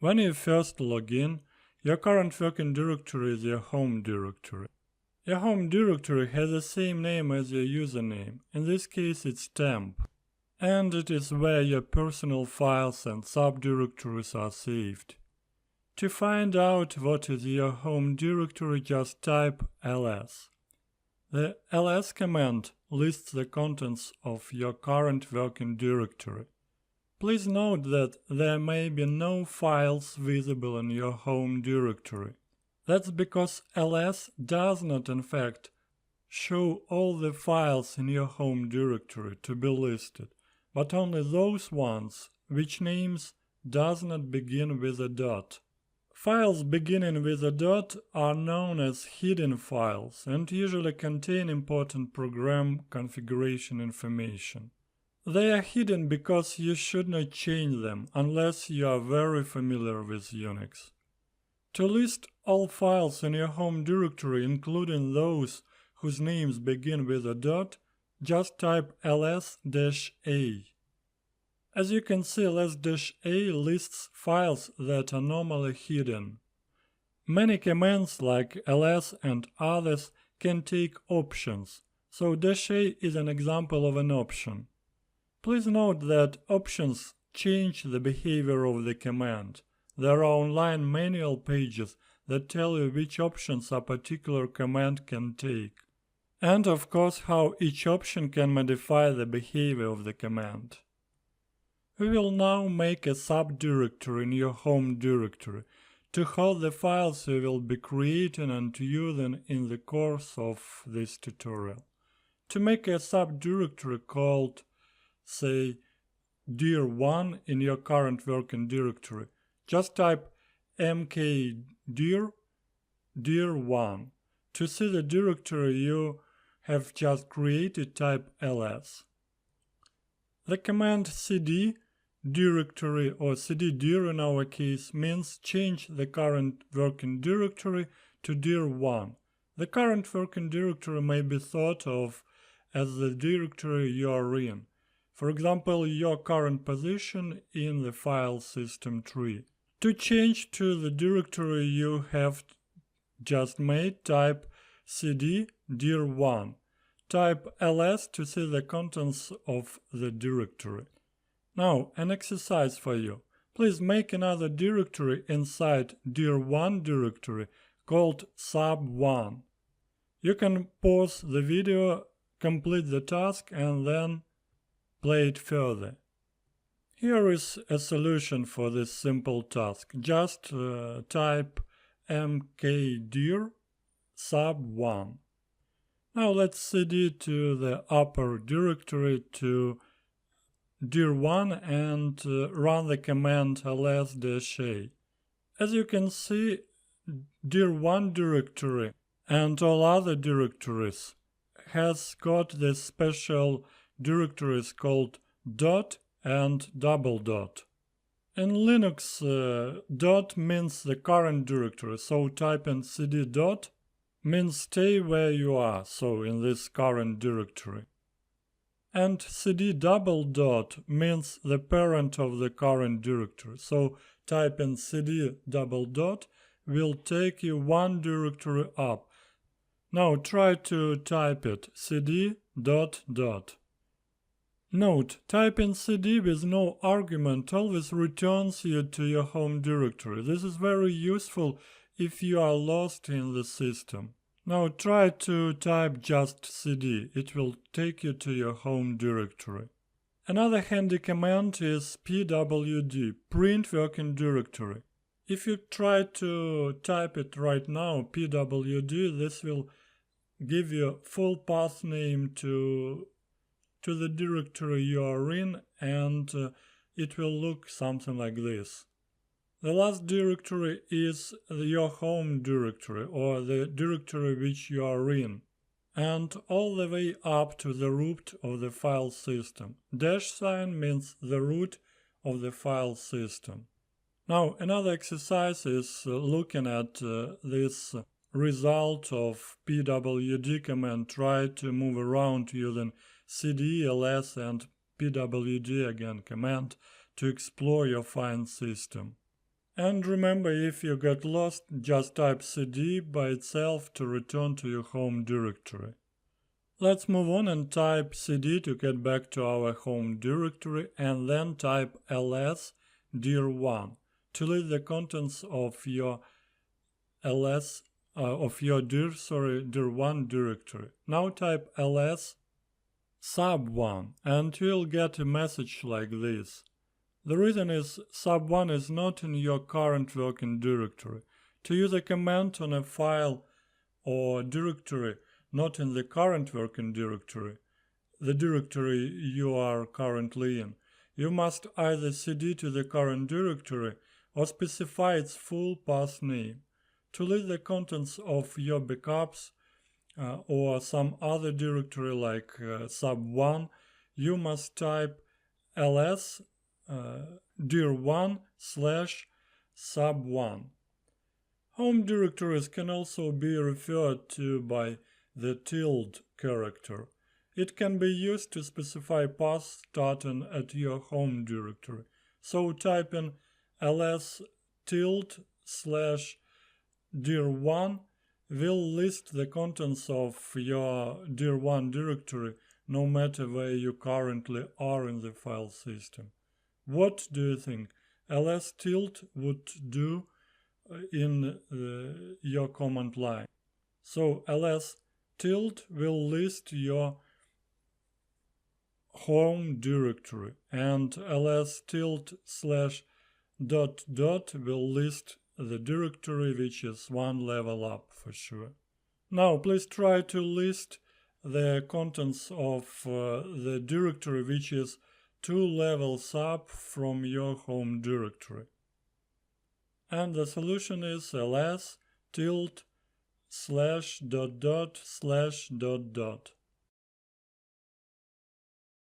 When you first log in, your current working directory is your home directory. Your home directory has the same name as your username. In this case, it's temp. And it is where your personal files and subdirectories are saved. To find out what is your home directory, just type ls. The ls command lists the contents of your current working directory. Please note that there may be no files visible in your home directory. That's because ls does not in fact show all the files in your home directory to be listed, but only those ones which names does not begin with a dot. Files beginning with a dot are known as hidden files and usually contain important program configuration information. They are hidden because you should not change them unless you are very familiar with Unix. To list all files in your home directory, including those whose names begin with a dot, just type ls-a. As you can see, ls-a lists files that are normally hidden. Many commands like ls and others can take options, so -a is an example of an option. Please note that options change the behavior of the command. There are online manual pages that tell you which options a particular command can take, and of course how each option can modify the behavior of the command. We will now make a subdirectory in your home directory to hold the files you will be creating and using in the course of this tutorial. To make a subdirectory called, say, dir1 in your current working directory, just type mkdir dir1. To see the directory you have just created, type ls. The command cd directory or cddir in our case means change the current working directory to dir1. The current working directory may be thought of as the directory you are in. For example, your current position in the file system tree. To change to the directory you have just made, type cd dir1. Type ls to see the contents of the directory. Now, an exercise for you. Please make another directory inside dir1 directory called sub1. You can pause the video, complete the task, and then play it further. Here is a solution for this simple task. Just type mkdir sub1. Now let's cd to the upper directory to dir1 and run the command ls-a. As you can see, dir1 directory and all other directories has got this special directories called dot and double dot. In Linux, dot means the current directory, so typing cd dot means stay where you are, so in this current directory. And cd double dot means the parent of the current directory, so typing cd double dot will take you one directory up. Now try to type it, cd dot dot. Note, typing cd with no argument always returns you to your home directory. This is very useful if you are lost in the system. Now try to type just cd. It will take you to your home directory. Another handy command is pwd, print working directory. If you try to type it right now, pwd, this will give you full path name to the directory you are in, and it will look something like this. The last directory is your home directory or the directory which you are in, and all the way up to the root of the file system. Dash sign means the root of the file system. Now another exercise is looking at this result of pwd command. Try to move around using cd, ls and pwd again command to explore your file system. And remember, if you get lost, just type cd by itself to return to your home directory. Let's move on and type cd to get back to our home directory, and then type ls dir1 to list the contents of your dir1 directory. Now type ls sub1 and you'll get a message like this. The reason is sub1 is not in your current working directory. To use a command on a file or directory not in the current working directory, the directory you are currently in, you must either cd to the current directory or specify its full path name. To list the contents of your backups or some other directory like sub1, you must type ls dir1 / sub1. Home directories can also be referred to by the tilde character. It can be used to specify paths starting at your home directory. So type in ls tilde / dir1 will list the contents of your dir1 directory no matter where you currently are in the file system. What do you think ls tilde would do in your command line? So ls tilde will list your home directory, and ls tilde / dot will list the directory which is one level up for sure. Now please try to list the contents of the directory which is 2 levels up from your home directory. And the solution is ls tilde / dot dot / dot dot.